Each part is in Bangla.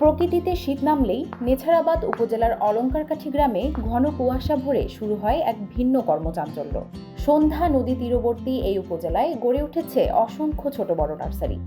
প্রকৃতিতে শীত নামলেই নেছারাবাদ উপজেলার অলঙ্কারকাঠি গ্রামে ঘন কুয়াশা ভরে শুরু হয় এক ভিন্ন কর্মচাঞ্চল্য। সন্ধ্যা নদী তীরবর্তী এই উপজেলায় গড়ে উঠেছে অসংখ্য ছোট বড় নার্সারি।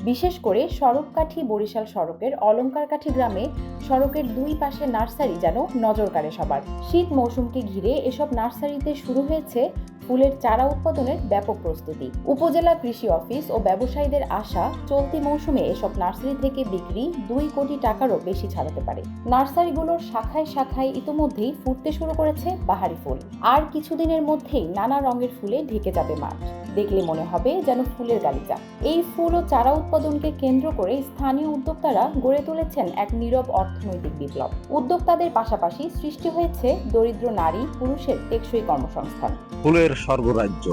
বিশেষ করে সড়ককাঠি বরিশাল সড়কের অলঙ্কারকাঠি গ্রামে সড়কের দুই পাশে নার্সারি যেন নজর কাড়ে সবার। শীত মৌসুমকে ঘিরে এসব নার্সারিতে শুরু হয়েছে ফুলের চারা উৎপাদনের ব্যাপক প্রস্তুতি। উপজেলা কৃষি অফিস ও ব্যবসায়ীদের আশা, চলতি মৌসুমে এসব নার্সারি থেকে বিক্রি 2 কোটি টাকারও বেশি ছাড়াতে পারে। নার্সারিগুলোর শাখায় শাখায় ইতোমধ্যেই ফুটতে শুরু করেছে বাহারি ফুল। আর কিছুদিনের মধ্যেই নানা রঙের ফুলে ঢেকে যাবে মাঠ। দেখলে মনে হবে যেন ফুলের গালিচা। এই ফুল ও চারা উৎপাদনকে কেন্দ্র করে স্থানীয় উদ্যোক্তারা গড়ে তুলেছেন এক নীরব অর্থনৈতিক বিপ্লব। উদ্যোক্তাদের পাশাপাশি সৃষ্টি হয়েছে দরিদ্র নারী পুরুষের টেকসই কর্মসংস্থান। ফুলের স্বর্গরাজ্য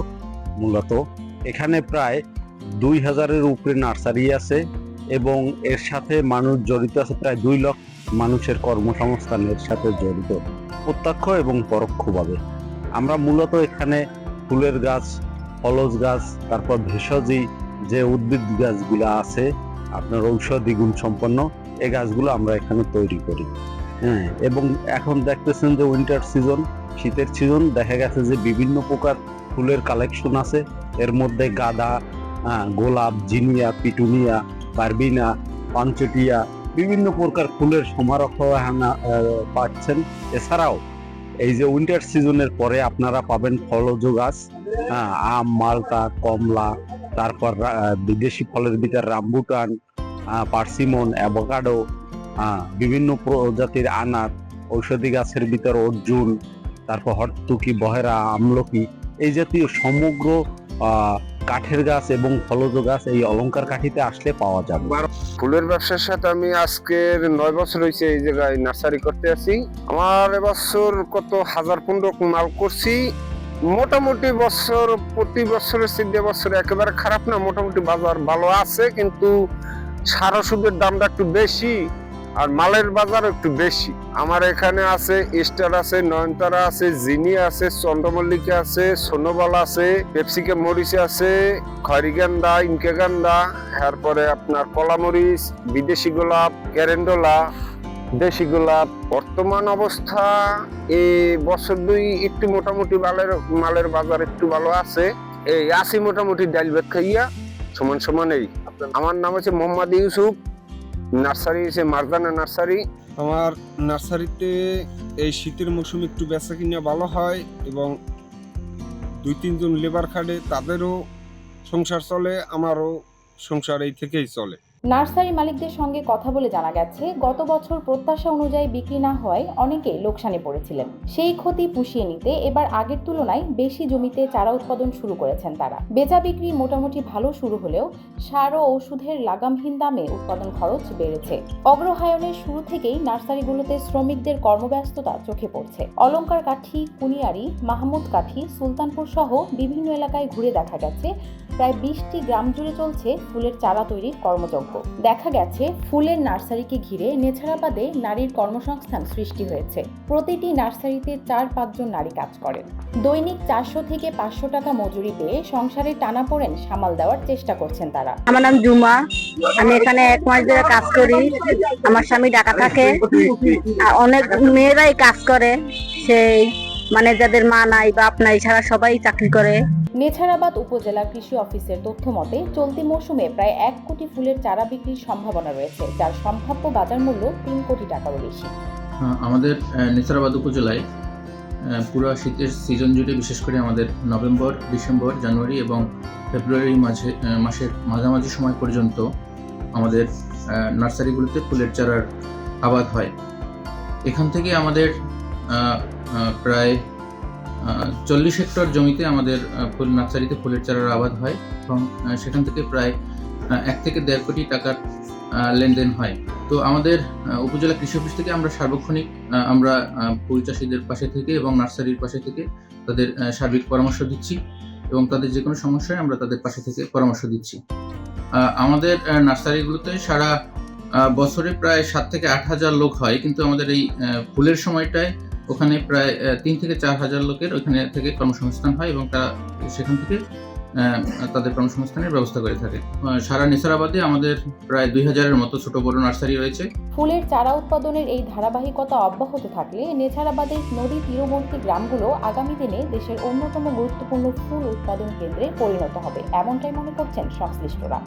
মূলত এখানে প্রায় 2000-এর উপরে নার্সারি আছে এবং এর সাথে মানুষ জড়িত আছে। প্রায় 2 লাখ মানুষের কর্মসংস্থানের সাথে জড়িত প্রত্যক্ষ এবং পরোক্ষভাবে। আমরা মূলত এখানে ফুলের গাছ, ফলজ গাছ, তারপর ভেষজী যে উদ্ভিদ গাছগুলো আছে আপনার ঔষধি গুণ সম্পন্ন, এই গাছগুলো আমরা এখানে তৈরি করি। এবং এখন দেখতেছেন যে উইন্টার সিজন, শীতের সিজন, দেখা গেছে যে বিভিন্ন প্রকার ফুলের কালেকশন আছে। এর মধ্যে গাঁদা, গোলাপ, জিনিয়া, পিটুনিয়া, বারবিনা, পাঞ্চটিয়া, বিভিন্ন প্রকার ফুলের সমারোহ পাচ্ছেন। এছাড়াও এই যে উইন্টার সিজনের পরে আপনারা পাবেন ফলজ গাছ, আম, মালটা, কমলা, তারপর বিদেশি ফলের ভিতর রামবুটান, পার্সিমন, অ্যাভোকাডো, বিভিন্ন প্রজাতির আনার, ঔষধি গাছের ভিতর অর্জুন, তারপর হরতুকি, বহেরা, আমলকি, এই জাতীয় সমগ্র কাঠের গাছ এবং ফলজ গাছ এই অলংকার কাঠিতে আসলে পাওয়া যাবে। ফুলের ব্যবসার সাথে আমি আজকের 9 বছর হয়েছে এই জায়গায় নার্সারি করতে আছি। আমার এবছর কত 1015 মাল করছি। মোটামুটি বছর প্রতি বছরের সিদ্ধে বছর একেবারে খারাপ না, মোটামুটি বাজার ভালো আছে, কিন্তু সার ওষুধের দামটা একটু বেশি আর মালের বাজার একটু বেশি। আমার এখানে আছে স্টার আছে, নয়নতারা আছে, জিনি আছে, চন্দ্রমল্লিকা আছে, সোনোবাল আছে, পেপসিকা মরিচ আছে, খয়রিগান্দা, ইনকেগান্দা, তারপরে আপনার কলামরিচ, বিদেশি গোলাপ, ক্যারেন্ডোলা, দেশি গোলাপ। বর্তমান অবস্থা এই বছর 2 একটু মোটামুটি মালের বাজার একটু ভালো আছে। এই আসি মোটামুটি ডাইল বেগ খাইয়া সমান সমান। এই আমার নাম হচ্ছে মোহাম্মদ ইউসুফ, নার্সারি হচ্ছে মারদানা নার্সারি। আমার নার্সারিতে এই শীতের মৌসুমে একটু বেচা কিনা ভালো হয় এবং 2-3 জন লেবার খাটে, তাদেরও সংসার চলে, আমারও সংসার এই থেকেই চলে। নার্সারি মালিকদের সঙ্গে কথা বলে জানা গেছে, গত বছর প্রত্যাশা অনুযায়ী বিক্রি না হওয়ায় অনেকে লোকসানে পড়েছিলেন। সেই ক্ষতি পুষিয়ে নিতে এবার আগের তুলনায় বেশি জমিতে চারা উৎপাদন শুরু করেছেন তারা। বেচা বিক্রি মোটামুটি ভালো শুরু হলেও সার ও ওষুধের লাগামহীন দামে উৎপাদন খরচ বেড়েছে। অগ্রহায়ণের শুরু থেকেই নার্সারিগুলোতে শ্রমিকদের কর্মব্যস্ততা চোখে পড়ছে। অলংকার কাঠি, কুনিয়ারি, মাহমুদ কাঠি, সুলতানপুর সহ বিভিন্ন এলাকায় ঘুরে দেখা গেছে প্রায় 20টি গ্রাম জুড়ে চলছে ফুলের চারা তৈরির কর্মযজ্ঞ। দেখা গেছে ফুলের নার্সারিকে ঘিরে নেছারাবাদে নারীর কর্মসংস্থান সৃষ্টি হয়েছে। প্রতিটি নার্সারিতে 4-5 জন নারী কাজ করেন। দৈনিক 400 থেকে 500 টাকা মজুরি পেয়ে সংসারে টানাপোড়েন সামাল দেওয়ার চেষ্টা করছেন তারা। আমার নাম জুমা, আমি এখানে 1 মাস ধরে কাজ করি। আমার স্বামী ঢাকা থাকে। অনেক মেয়েরাই কাজ করে, সেই মানে যাদের মা নাই বাপ নাই ছাড়া সবাই চাকরি করে। নেছারাবাদ উপজেলা কৃষি অফিসের তথ্য মতে চলতি মৌসুমে প্রায় 1 কোটি ফুলের চারা বিক্রির সম্ভাবনা রয়েছে, যার সম্ভাব্য বাজার মূল্য 3 কোটি টাকারও বেশি। আমাদের নেছারাবাদ উপজেলায় পুরো শীতের সিজন জুড়ে, বিশেষ করে আমাদের নভেম্বর, ডিসেম্বর, জানুয়ারি এবং ফেব্রুয়ারি মাসের মাঝামাঝি সময় পর্যন্ত আমাদের নার্সারিগুলোতে ফুলের চারার আবাদ হয়। এখান থেকে আমাদের প্রায় 40 হেক্টর জমিতে আমাদের ফুল নার্সারিতে ফুলের চারার আবাদ হয় এবং সেখান থেকে প্রায় 1 থেকে 1.5 কোটি টাকার লেনদেন হয়। তো আমাদের উপজেলা কৃষি অফিস থেকে আমরা সার্বক্ষণিক আমরা ফুল চাষিদের পাশে থেকে এবং নার্সারির পাশে থেকে তাদের সার্বিক পরামর্শ দিচ্ছি এবং তাদের যে কোনো সমস্যায় আমরা তাদের পাশে থেকে পরামর্শ দিচ্ছি। আমাদের নার্সারিগুলোতে সারা বছরে প্রায় 7 থেকে 8 হাজার লোক হয়, কিন্তু আমাদের এই ফুলের সময়টায় ওখানে প্রায় 3 থেকে 4 হাজার লোকের ওইখানে থেকে কর্মসংস্থান হয় এবং তারা সেখান থেকে তাদের কর্মসংস্থানের ব্যবস্থা করে থাকে। সারা নেসারাবাদে আমাদের প্রায় 2000-এর মতো ছোট বড় নার্সারি রয়েছে। ফুলের চারা উৎপাদনের এই ধারাবাহিকতা অব্যাহত থাকলে নেছারাবাদের নদী তীরবর্তী গ্রামগুলো আগামী দিনে দেশের অন্যতম গুরুত্বপূর্ণ ফুল উৎপাদন কেন্দ্রে পরিণত হবে, এমনটাই মনে করছেন সংশ্লিষ্টরা।